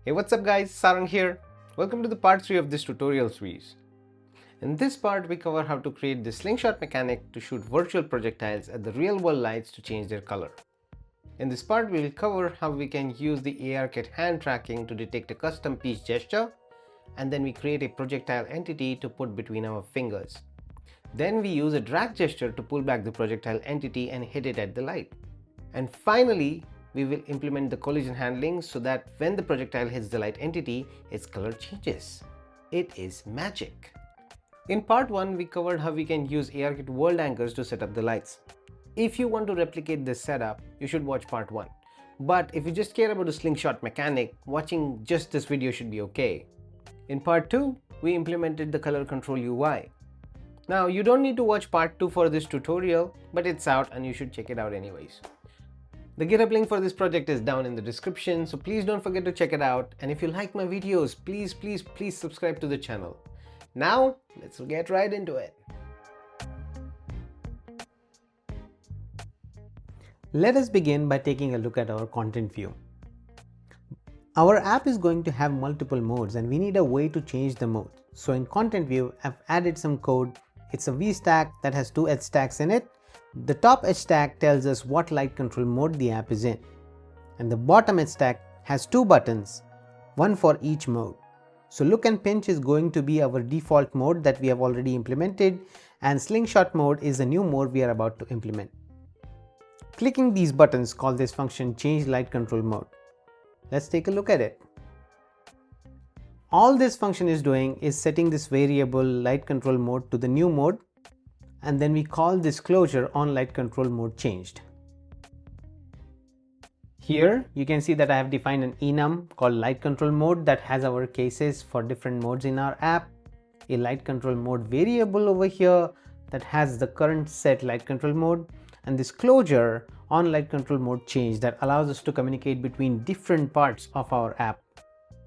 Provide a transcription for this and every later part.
Hey, what's up guys, Sarang here. Welcome to the part 3 of this tutorial series. In this part, we cover how to create the Slingshot Mechanic to shoot virtual projectiles at the real world lights to change their color. In this part, we will cover how we can use the ARKit hand tracking to detect a custom piece gesture, and then we create a projectile entity to put between our fingers. Then we use a drag gesture to pull back the projectile entity and hit it at the light. And finally, we will implement the collision handling so that when the projectile hits the light entity, its color changes. It is magic. In part 1, we covered how we can use ARKit world anchors to set up the lights. If you want to replicate this setup, you should watch part 1. But if you just care about the Slingshot mechanic, watching just this video should be okay. In part 2, we implemented the color control UI. Now, you don't need to watch part 2 for this tutorial, but it's out and you should check it out anyways. The GitHub link for this project is down in the description, so please don't forget to check it out. And if you like my videos, please subscribe to the channel. Now, let's get right into it. Let us begin by taking a look at our content view. Our app is going to have multiple modes and we need a way to change the mode. So in content view, I've added some code. It's a V-stack that has 2 edge stacks in it. The top edge stack tells us what light control mode the app is in. And the bottom edge stack has 2 buttons, one for each mode. So look and pinch is going to be our default mode that we have already implemented, and slingshot mode is a new mode we are about to implement. Clicking these buttons call this function change light control mode. Let's take a look at it. All this function is doing is setting this variable light control mode to the new mode, and then we call this closure on light control mode changed. Here you can see that I have defined an enum called light control mode that has our cases for different modes in our app, a light control mode variable over here that has the current set light control mode, and this closure on light control mode change that allows us to communicate between different parts of our app.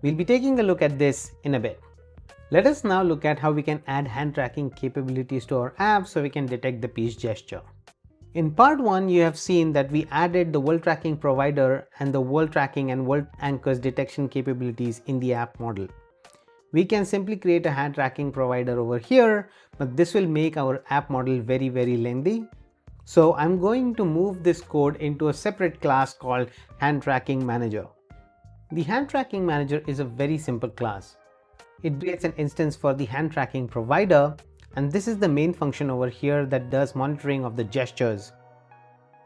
We'll be taking a look at this in a bit. Let us now look at how we can add hand tracking capabilities to our app so we can detect the piece gesture. In part 1, you have seen that we added the world tracking provider and the world tracking and world anchors detection capabilities in the app model. We can simply create a hand tracking provider over here, but this will make our app model very lengthy. So I'm going to move this code into a separate class called hand tracking manager. The hand tracking manager is a very simple class. It creates an instance for the hand tracking provider, and this is the main function over here that does monitoring of the gestures.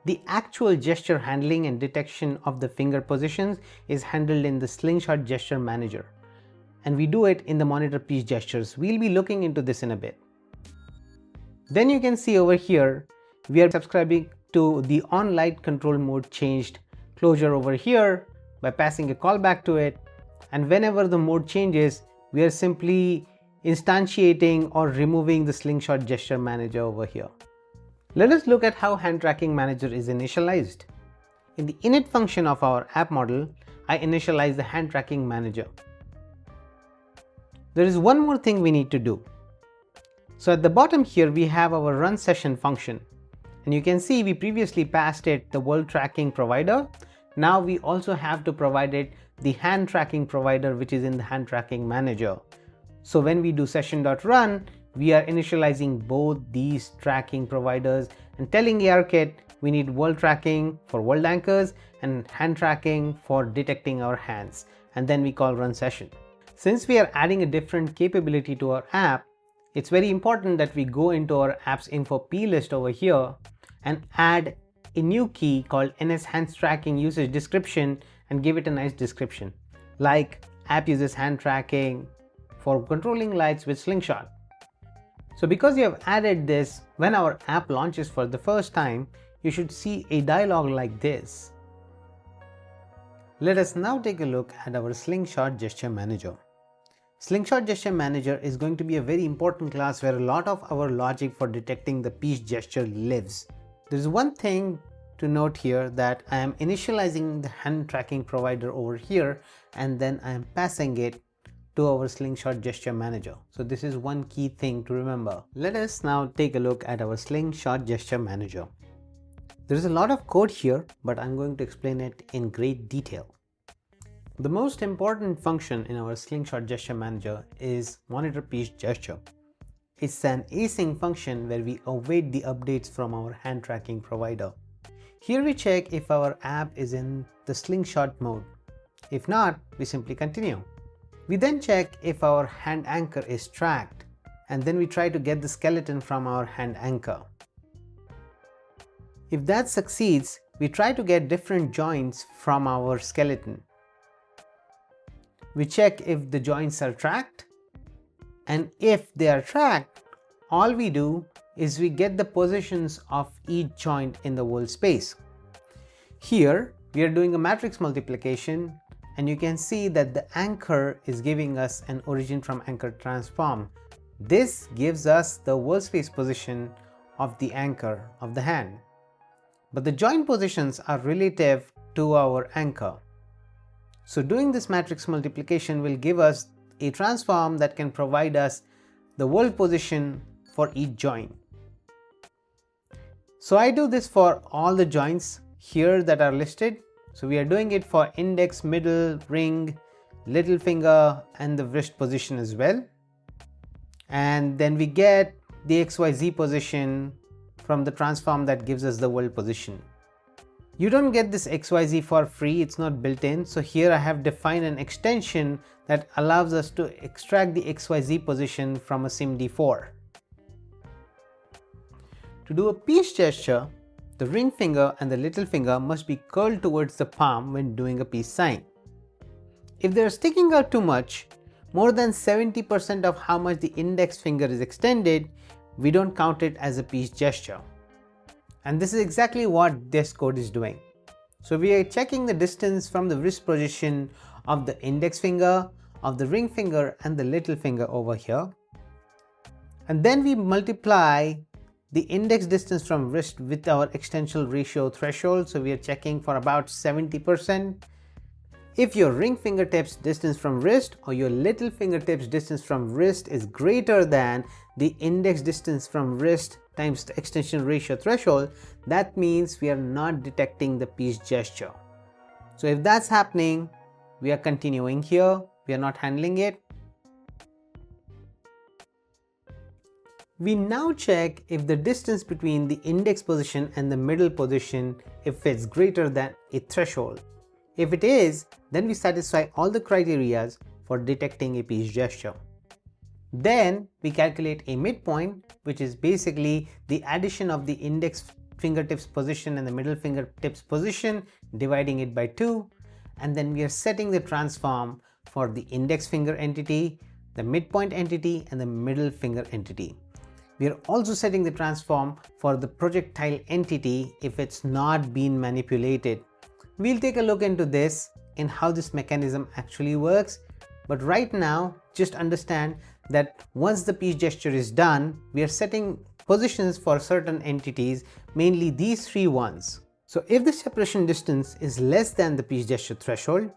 The actual gesture handling and detection of the finger positions is handled in the Slingshot gesture manager, and we do it in the monitor piece gestures. We'll be looking into this in a bit. Then you can see over here we are subscribing to the on light control mode changed closure over here by passing a callback to it, and whenever the mode changes, we are simply instantiating or removing the Slingshot gesture manager over here. Let us look at how hand tracking manager is initialized. In the init function of our app model, I initialize the hand tracking manager. There is one more thing we need to do. So at the bottom here we have our run session function, and you can see we previously passed it the world tracking provider. Now we also have to provide it the hand tracking provider, which is in the hand tracking manager. So when we do session.run, we are initializing both these tracking providers and telling ARKit we need world tracking for world anchors and hand tracking for detecting our hands, and then we call run session. Since we are adding a different capability to our app, it's very important that we go into our apps info plist over here and add a new key called ns hands tracking usage description and give it a nice description, like app uses hand tracking for controlling lights with Slingshot. So because you have added this, when our app launches for the first time, you should see a dialog like this. Let us now take a look at our Slingshot gesture manager. Slingshot gesture manager is going to be a very important class where a lot of our logic for detecting the piece gesture lives. There is one thing to note here, that I am initializing the hand tracking provider over here, and then I am passing it to our Slingshot gesture manager. So this is one key thing to remember. Let us now take a look at our Slingshot gesture manager. There is a lot of code here, but I'm going to explain it in great detail. The most important function in our Slingshot Gesture Manager is Monitor Piece Gesture. It's an async function where we await the updates from our hand tracking provider. Here we check if our app is in the slingshot mode. If not, we simply continue. We then check if our hand anchor is tracked, and then we try to get the skeleton from our hand anchor. If that succeeds, we try to get different joints from our skeleton. We check if the joints are tracked, and if they are tracked, all we do is we get the positions of each joint in the world space. Here we are doing a matrix multiplication, and you can see that the anchor is giving us an origin from anchor transform. This gives us the world space position of the anchor of the hand. But the joint positions are relative to our anchor. So doing this matrix multiplication will give us a transform that can provide us the world position for each joint. So I do this for all the joints here that are listed. So we are doing it for index, middle, ring, little finger, and the wrist position as well. And then we get the XYZ position from the transform that gives us the world position. You don't get this XYZ for free, it's not built in. So here I have defined an extension that allows us to extract the XYZ position from a SIMD4. To do a piece gesture, the ring finger and the little finger must be curled towards the palm when doing a peace sign. If they are sticking out too much, more than 70% of how much the index finger is extended, we don't count it as a peace gesture. And this is exactly what this code is doing. So we are checking the distance from the wrist position of the index finger, of the ring finger, and the little finger over here. And then we multiply the index distance from wrist with our extension ratio threshold. So we are checking for about 70%. If your ring fingertips distance from wrist or your little fingertips distance from wrist is greater than the index distance from wrist times the extension ratio threshold, that means we are not detecting the piece gesture. So if that's happening, we are continuing here, we are not handling it. We now check if the distance between the index position and the middle position, if it's greater than a threshold. If it is, then we satisfy all the criteria for detecting a piece gesture. Then we calculate a midpoint, which is basically the addition of the index fingertips position and the middle fingertips position, dividing it by 2, and then we are setting the transform for the index finger entity, the midpoint entity, and the middle finger entity. We are also setting the transform for the projectile entity if it's not been manipulated. We'll take a look into this and how this mechanism actually works, but right now just understand that once the piece gesture is done, we are setting positions for certain entities, mainly these 3 ones. So if the separation distance is less than the piece gesture threshold,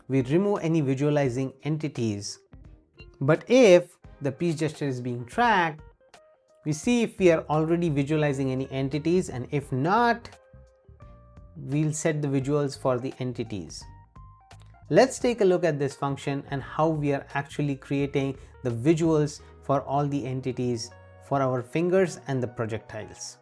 we remove any visualizing entities. But if the piece gesture is being tracked, we see if we are already visualizing any entities, and if not, we'll set the visuals for the entities. Let's take a look at this function and how we are actually creating the visuals for all the entities for our fingers and the projectiles.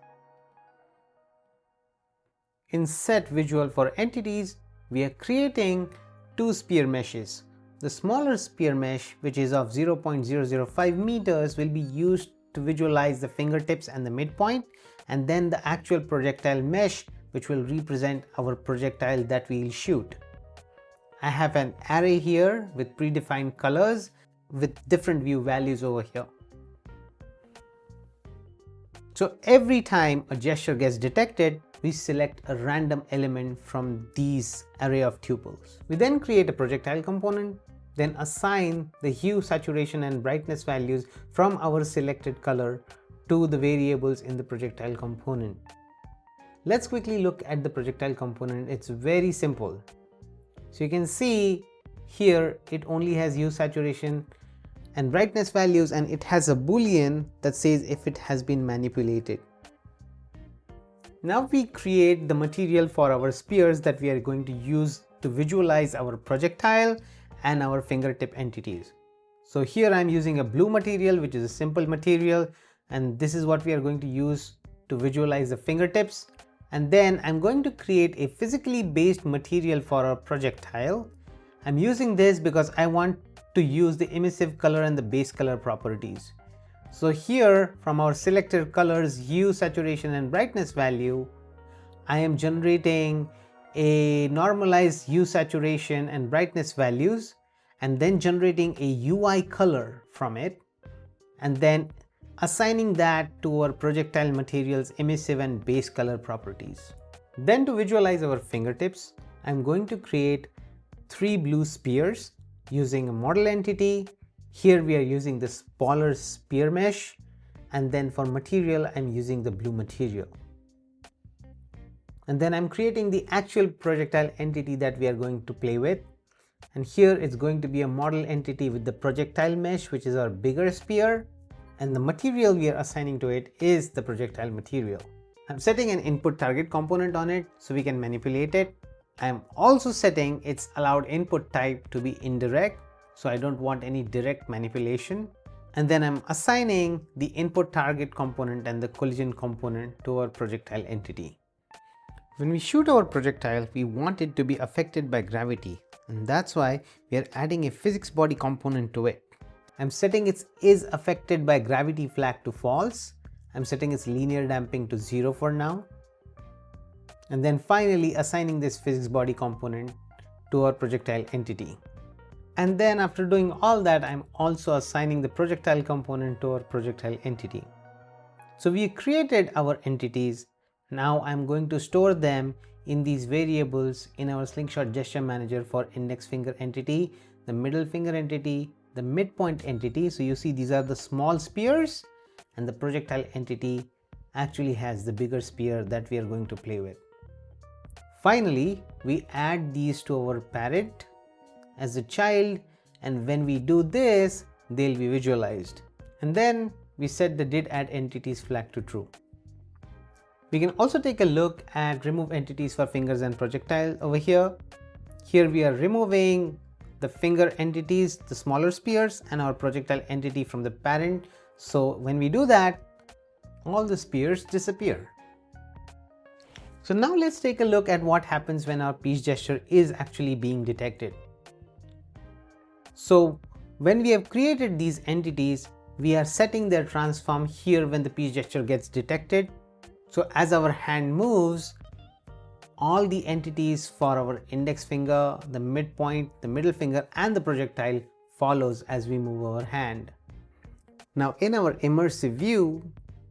In set visual for entities, we are creating 2 spear meshes. The smaller spear mesh, which is of 0.005 meters, will be used to visualize the fingertips and the midpoint, and then the actual projectile mesh, which will represent our projectile that we'll shoot. I have an array here with predefined colors with different view values over here. So every time a gesture gets detected, we select a random element from these array of tuples. We then create a projectile component, then assign the hue, saturation, and brightness values from our selected color to the variables in the projectile component. Let's quickly look at the projectile component. It's very simple. So you can see here it only has hue, saturation, and brightness values, and it has a boolean that says if it has been manipulated. Now we create the material for our spears that we are going to use to visualize our projectile and our fingertip entities. So here I'm using a blue material, which is a simple material, and this is what we are going to use to visualize the fingertips. And then I'm going to create a physically based material for our projectile. I'm using this because I want to use the emissive color and the base color properties. So here from our selected colors, hue, saturation and brightness value, I am generating a normalized hue, saturation and brightness values, and then generating a UI color from it, and then assigning that to our projectile material's emissive and base color properties. Then to visualize our fingertips, I'm going to create 3 blue spheres using a model entity. Here we are using the smaller sphere mesh, and then for material I'm using the blue material. And then I'm creating the actual projectile entity that we are going to play with. And here it's going to be a model entity with the projectile mesh, which is our bigger sphere, and the material we are assigning to it is the projectile material. I'm setting an input target component on it so we can manipulate it. I'm also setting its allowed input type to be indirect, so I don't want any direct manipulation. And then I'm assigning the input target component and the collision component to our projectile entity. When we shoot our projectile, we want it to be affected by gravity, and that's why we are adding a physics body component to it. I'm setting its is affected by gravity flag to false. I'm setting its linear damping to 0 for now. And then finally assigning this physics body component to our projectile entity. And then after doing all that, I'm also assigning the projectile component to our projectile entity. So we created our entities. Now I'm going to store them in these variables in our Slingshot gesture manager for index finger entity, the middle finger entity, the midpoint entity. So you see these are the small spheres, and the projectile entity actually has the bigger sphere that we are going to play with. Finally, we add these to our parrot as a child, and when we do this, they'll be visualized. And then we set the did add entities flag to true. We can also take a look at remove entities for fingers and projectile over here. Here we are removing the finger entities, the smaller spheres, and our projectile entity from the parent. So when we do that, all the spheres disappear. So now let's take a look at what happens when our peace gesture is actually being detected. So when we have created these entities, we are setting their transform here when the peace gesture gets detected. So as our hand moves, all the entities for our index finger, the midpoint, the middle finger, and the projectile follows as we move our hand. Now in our immersive view,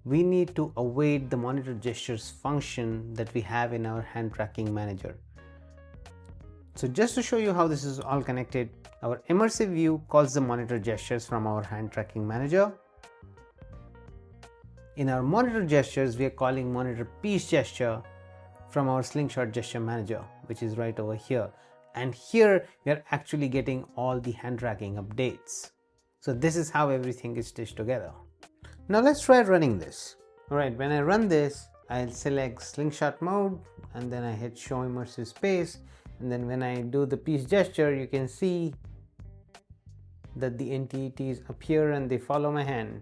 we need to await the monitor gestures function that we have in our hand tracking manager. So just to show you how this is all connected, our immersive view calls the monitor gestures from our hand tracking manager. In our monitor gestures, we are calling monitor piece gesture from our Slingshot gesture manager, which is right over here. And here we are actually getting all the hand tracking updates. So this is how everything is stitched together. Now let's try running this. Alright, when I run this, I'll select slingshot mode, and then I hit show immersive space. And then when I do the piece gesture, you can see that the entities appear and they follow my hand.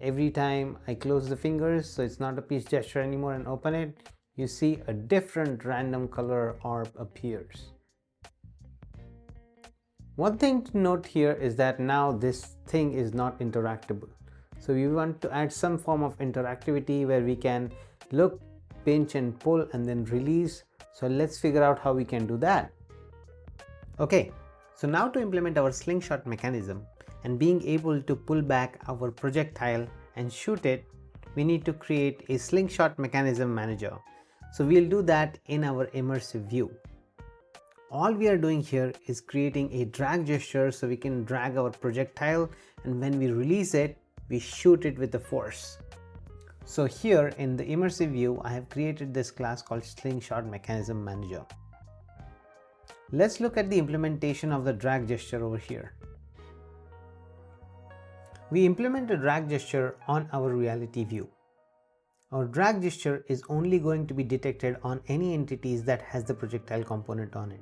Every time I close the fingers, so it's not a piece gesture anymore, and open it, you see a different random color orb appears. One thing to note here is that now this thing is not interactable. So we want to add some form of interactivity where we can look, pinch and pull and then release. So let's figure out how we can do that. Okay, so now to implement our slingshot mechanism and being able to pull back our projectile and shoot it, we need to create a slingshot mechanism manager. So we'll do that in our immersive view. All we are doing here is creating a drag gesture so we can drag our projectile, and when we release it, we shoot it with the force. So here in the immersive view, I have created this class called Slingshot Mechanism Manager. Let's look at the implementation of the drag gesture over here. We implement a drag gesture on our reality view. Our drag gesture is only going to be detected on any entities that has the projectile component on it.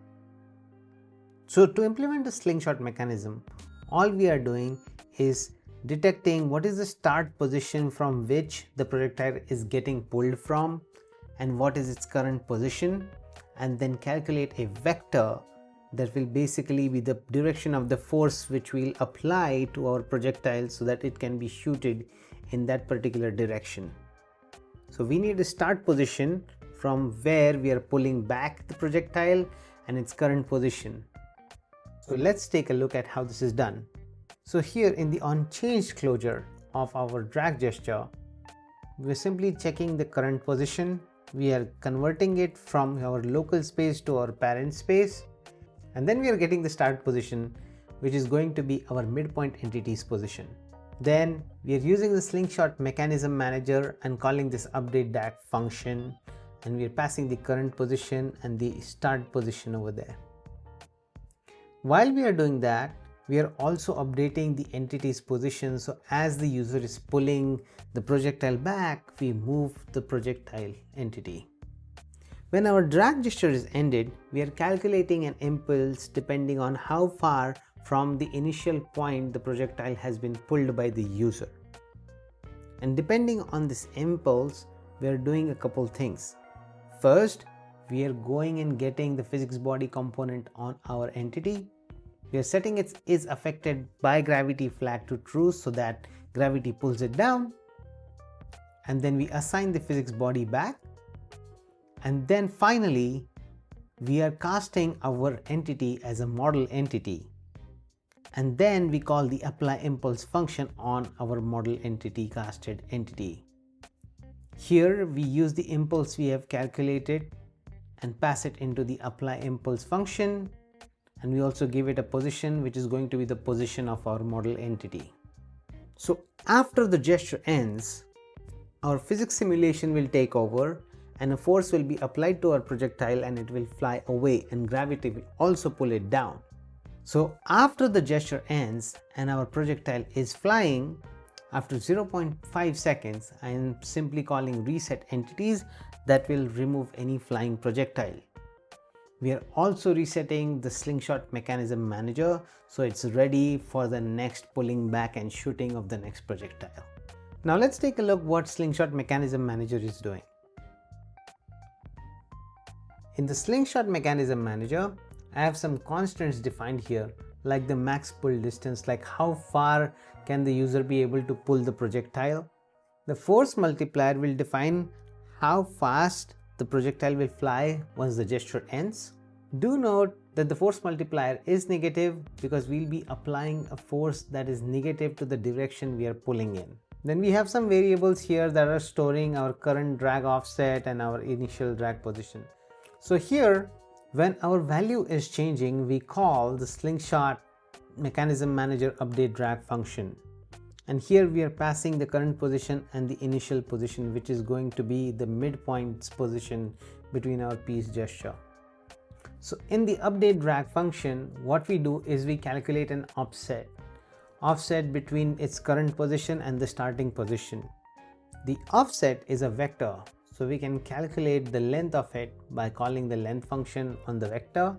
So to implement the slingshot mechanism, all we are doing is detecting what is the start position from which the projectile is getting pulled from and what is its current position, and then calculate a vector that will basically be the direction of the force which we'll apply to our projectile so that it can be shooted in that particular direction. So we need a start position from where we are pulling back the projectile and its current position. So let's take a look at how this is done. So here in the onChanged closure of our drag gesture, we're simply checking the current position. We are converting it from our local space to our parent space, and then we are getting the start position, which is going to be our midpoint entity's position. Then we are using the slingshot mechanism manager and calling this update DAC function, and we are passing the current position and the start position over there. While we are doing that, we are also updating the entity's position, so as the user is pulling the projectile back, we move the projectile entity. When our drag gesture is ended, we are calculating an impulse depending on how far from the initial point the projectile has been pulled by the user. And depending on this impulse, we are doing a couple things. First, we are going and getting the physics body component on our entity. We are setting its is affected by gravity flag to true so that gravity pulls it down. And then we assign the physics body back. And then finally, we are casting our entity as a model entity. And then we call the apply impulse function on our model entity casted entity. Here we use the impulse we have calculated and pass it into the apply impulse function. And we also give it a position which is going to be the position of our model entity. So after the gesture ends, our physics simulation will take over and a force will be applied to our projectile and it will fly away, and gravity will also pull it down. So after the gesture ends and our projectile is flying, after 0.5 seconds, I am simply calling reset entities that will remove any flying projectile. We are also resetting the slingshot mechanism manager so it's ready for the next pulling back and shooting of the next projectile. Now let's take a look what slingshot mechanism manager is doing. In the slingshot mechanism manager, I have some constants defined here, like the max pull distance, like how far can the user be able to pull the projectile. The force multiplier will define how fast the projectile will fly once the gesture ends. Do note that the force multiplier is negative because we'll be applying a force that is negative to the direction we are pulling in. Then we have some variables here that are storing our current drag offset and our initial drag position. So here, when our value is changing, we call the slingshot mechanism manager update drag function. And here we are passing the current position and the initial position, which is going to be the midpoint position between our piece gesture. So in the update drag function, what we do is we calculate an offset between its current position and the starting position. The offset is a vector, so we can calculate the length of it by calling the length function on the vector.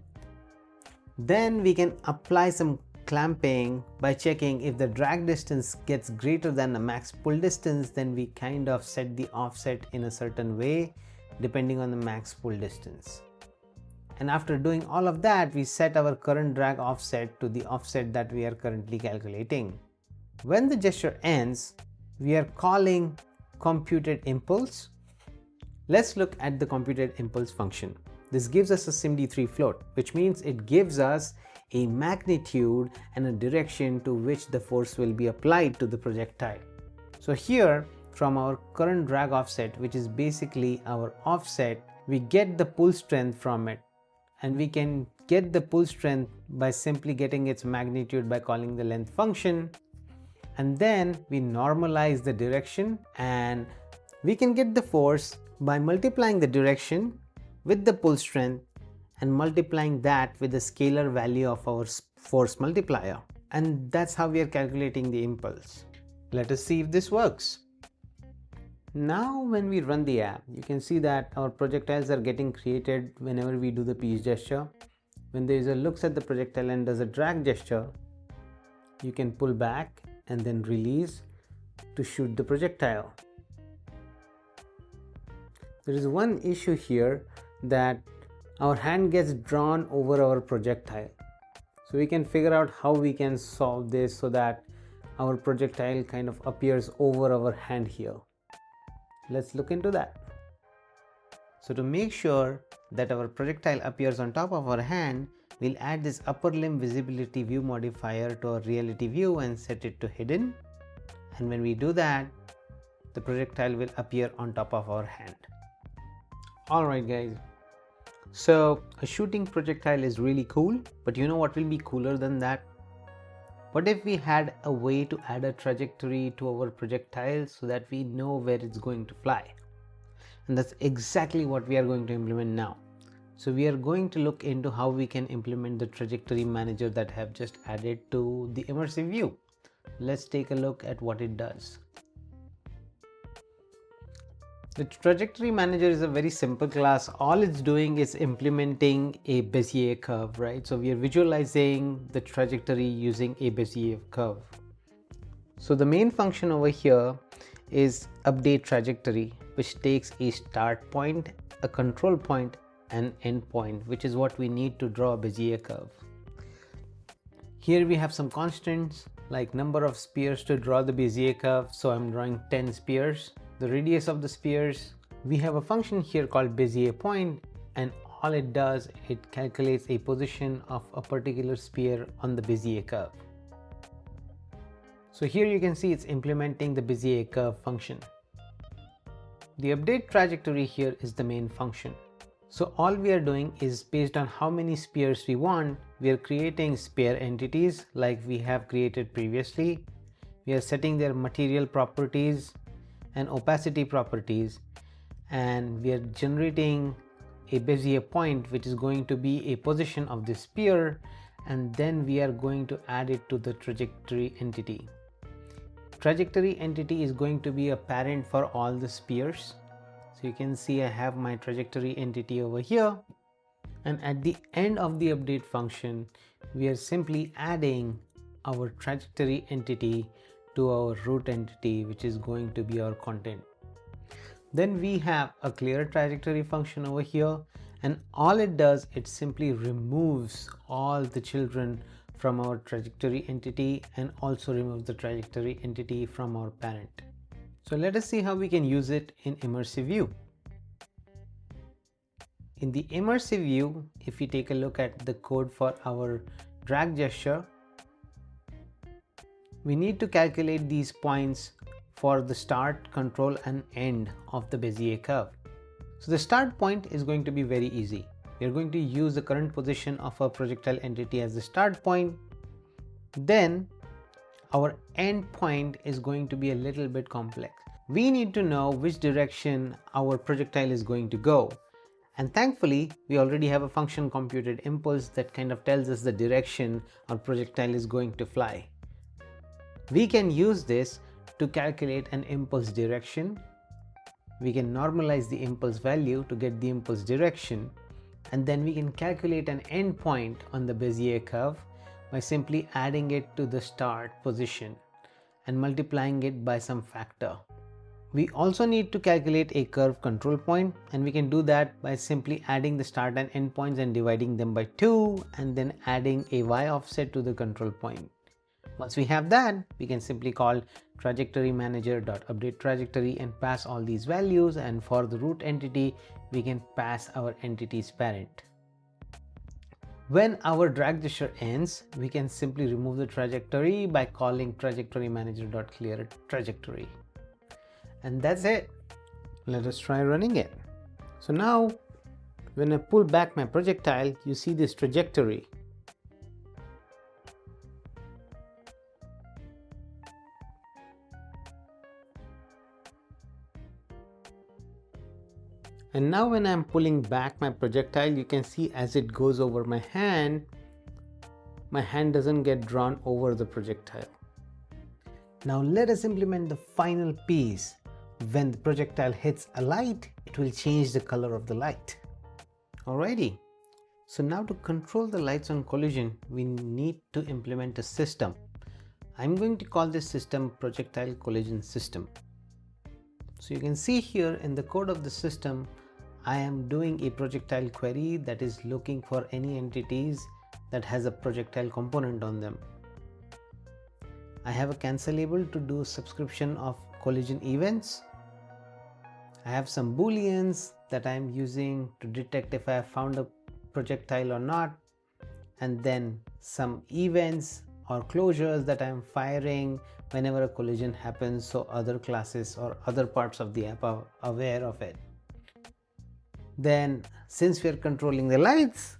Then we can apply some clamping by checking if the drag distance gets greater than the max pull distance, then we kind of set the offset in a certain way depending on the max pull distance. And after doing all of that, we set our current drag offset to the offset that we are currently calculating. When the gesture ends, we are calling computed impulse. Let's look at the computed impulse function. This gives us a SIMD3 float, which means it gives us a magnitude and a direction to which the force will be applied to the projectile. So here, from our current drag offset, which is basically our offset, we get the pull strength from it. And we can get the pull strength by simply getting its magnitude by calling the length function. And then we normalize the direction, and we can get the force by multiplying the direction with the pull strength and multiplying that with the scalar value of our force multiplier. And that's how we are calculating the impulse. Let us see if this works. Now when we run the app, you can see that our projectiles are getting created whenever we do the piece gesture. when the user looks at the projectile and does a drag gesture, you can pull back and then release to shoot the projectile. There is one issue here that our hand gets drawn over our projectile. So we can figure out how we can solve this so that our projectile kind of appears over our hand here. Let's look into that. So to make sure that our projectile appears on top of our hand, we'll add this upper limb visibility view modifier to our reality view and set it to hidden. And when we do that, the projectile will appear on top of our hand. Alright guys, so a shooting projectile is really cool, but you know what will be cooler than that? What if we had a way to add a trajectory to our projectile so that we know where it's going to fly? And that's exactly what we are going to implement now. So we are going to look into how we can implement the trajectory manager that I have just added to the immersive view. Let's take a look at what it does. The trajectory manager is a very simple class. All it's doing is implementing a Bezier curve, right? So we are visualizing the trajectory using a Bezier curve. So the main function over here is update trajectory, which takes a start point, a control point, and end point, which is what we need to draw a Bezier curve. Here we have some constants like number of spheres to draw the Bezier curve. So I'm drawing 10 spheres. The radius of the spheres. We have a function here called Bezier point, and all it does, it calculates a position of a particular sphere on the Bezier curve. So here you can see it's implementing the Bezier curve function. The update trajectory here is the main function. So all we are doing is based on how many spheres we want, we are creating sphere entities like we have created previously. We are setting their material properties and opacity properties, and we are generating a Bezier point which is going to be a position of the sphere, and then we are going to add it to the trajectory entity. Trajectory entity is going to be a parent for all the spheres. So you can see I have my trajectory entity over here, and at the end of the update function we are simply adding our trajectory entity to our root entity, which is going to be our content. Then we have a clear trajectory function over here, and all it does, it simply removes all the children from our trajectory entity and also removes the trajectory entity from our parent. So let us see how we can use it in immersive view. In the immersive view, if we take a look at the code for our drag gesture, we need to calculate these points for the start, control, and end of the Bezier curve. So the start point is going to be very easy. We are going to use the current position of our projectile entity as the start point. Then our end point is going to be a little bit complex. We need to know which direction our projectile is going to go. And thankfully, we already have a function computed impulse that kind of tells us the direction our projectile is going to fly. We can use this to calculate an impulse direction. We can normalize the impulse value to get the impulse direction, and then we can calculate an endpoint on the Bezier curve by simply adding it to the start position and multiplying it by some factor. We also need to calculate a curve control point, and we can do that by simply adding the start and end points and dividing them by 2, and then adding a y offset to the control point. Once we have that, we can simply call trajectory manager.update trajectory and pass all these values, and for the root entity we can pass our entity's parent. When our drag gesture ends, we can simply remove the trajectory by calling trajectory manager.clear trajectory. And that's it. Let us try running it. So now when I pull back my projectile, you see this trajectory. And now when I'm pulling back my projectile, you can see as it goes over my hand doesn't get drawn over the projectile. Now let us implement the final piece. When the projectile hits a light, it will change the color of the light. Alrighty, So now to control the lights on collision, we need to implement a system. I'm going to call this system projectile collision system. So you can see here in the code of the system, I am doing a projectile query that is looking for any entities that has a projectile component on them. I have a cancelable to do subscription of collision events. I have some booleans that I am using to detect if I have found a projectile or not, and then some events or closures that I am firing whenever a collision happens, so other classes or other parts of the app are aware of it. Then since we are controlling the lights,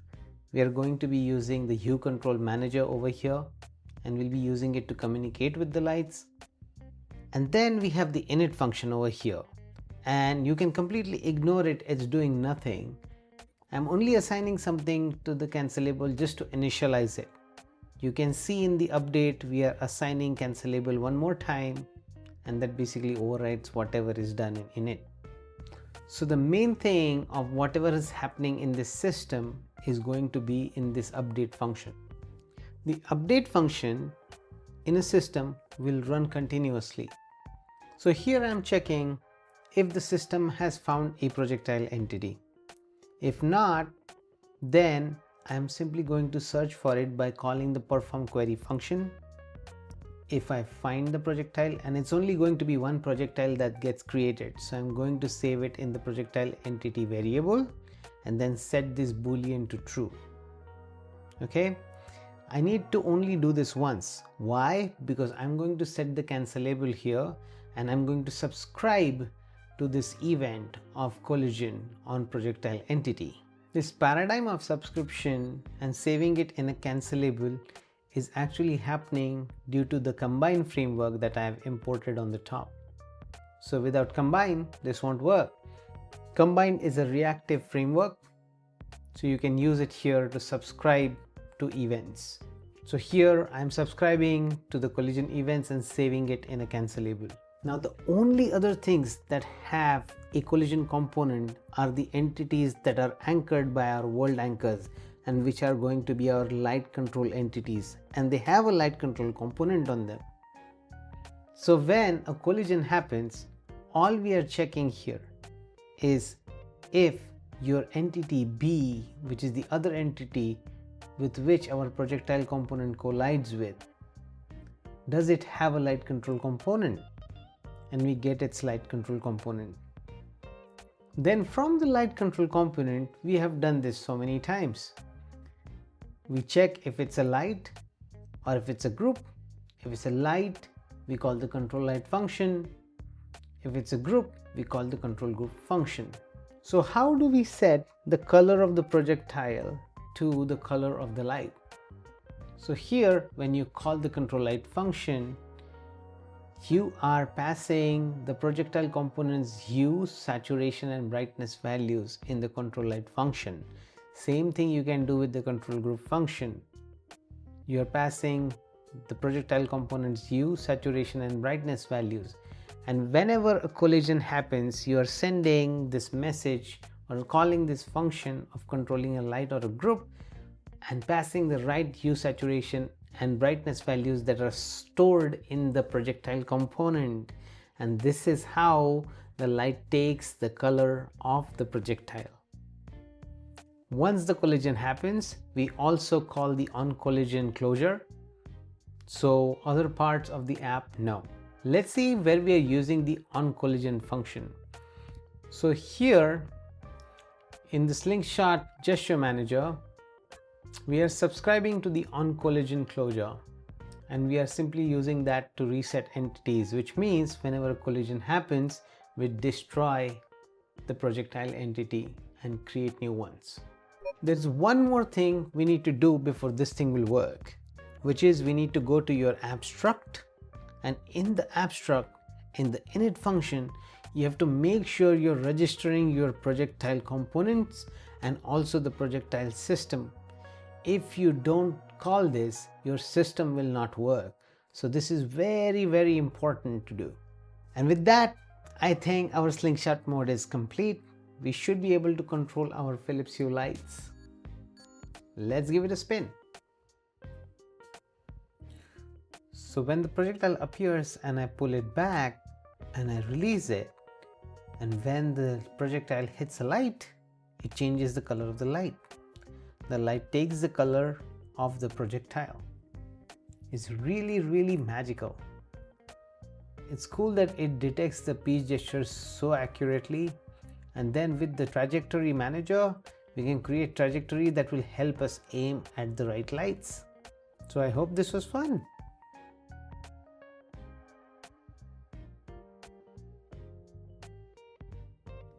we are going to be using the Hue control manager over here, and we'll be using it to communicate with the lights. And then we have the init function over here, and you can completely ignore it, it's doing nothing. I'm only assigning something to the cancelable just to initialize it. You can see in the update we are assigning cancelable one more time, and that basically overrides whatever is done in init. So the main thing of whatever is happening in this system is going to be in this update function. The update function in a system will run continuously. So here I am checking if the system has found a projectile entity. If not, then I am simply going to search for it by calling the perform query function. If I find the projectile, and it's only going to be one projectile that gets created, so I'm going to save it in the projectile entity variable and then set this boolean to true. Okay, I need to only do this once. Why? Because I'm going to set the cancelable here, and I'm going to subscribe to this event of collision on projectile entity. This paradigm of subscription and saving it in a cancelable is actually happening due to the combine framework that I have imported on the top. So without combine, this won't work. Combine is a reactive framework, so you can use it here to subscribe to events. So here I'm subscribing to the collision events and saving it in a cancelable. Now the only other things that have a collision component are the entities that are anchored by our world anchors, and which are going to be our light control entities, and they have a light control component on them. So when a collision happens, all we are checking here is if your entity B, which is the other entity with which our projectile component collides with, does it have a light control component? And we get its light control component. Then from the light control component, we have done this so many times. We check if it's a light or if it's a group. If it's a light, we call the control light function. If it's a group, we call the control group function. So how do we set the color of the projectile to the color of the light? So here, when you call the control light function, you are passing the projectile component's hue, saturation and brightness values in the control light function. Same thing you can do with the control group function. You are passing the projectile component's hue, saturation and brightness values, and whenever a collision happens, you are sending this message or calling this function of controlling a light or a group and passing the right hue, saturation and brightness values that are stored in the projectile component, and this is how the light takes the color of the projectile. Once the collision happens, we also call the on-collision closure, so other parts of the app know. Let's see where we are using the on-collision function. So here in the Slingshot gesture manager, we are subscribing to the on-collision closure, and we are simply using that to reset entities, which means whenever a collision happens, we destroy the projectile entity and create new ones. There's one more thing we need to do before this thing will work, which is we need to go to your abstract, and in the abstract, in the init function, you have to make sure you're registering your projectile components and also the projectile system. If you don't call this, your system will not work. So this is very, very important to do. And with that, I think our slingshot mode is complete. We should be able to control our Philips Hue lights. Let's give it a spin. So when the projectile appears and I pull it back and I release it, and when the projectile hits a light, it changes the color of the light. The light takes the color of the projectile. It's really magical. It's cool that it detects the pitch gestures so accurately, and then with the trajectory manager we can create trajectory that will help us aim at the right lights. So I hope this was fun.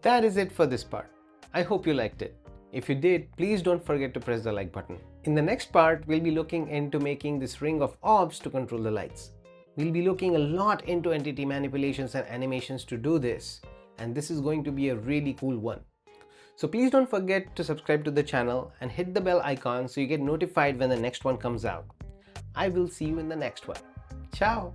That is it for this part. I hope you liked it. If you did, please don't forget to press the like button. In the next part, we'll be looking into making this ring of orbs to control the lights. We'll be looking a lot into entity manipulations and animations to do this, and this is going to be a really cool one. So please don't forget to subscribe to the channel and hit the bell icon so you get notified when the next one comes out. I will see you in the next one. Ciao!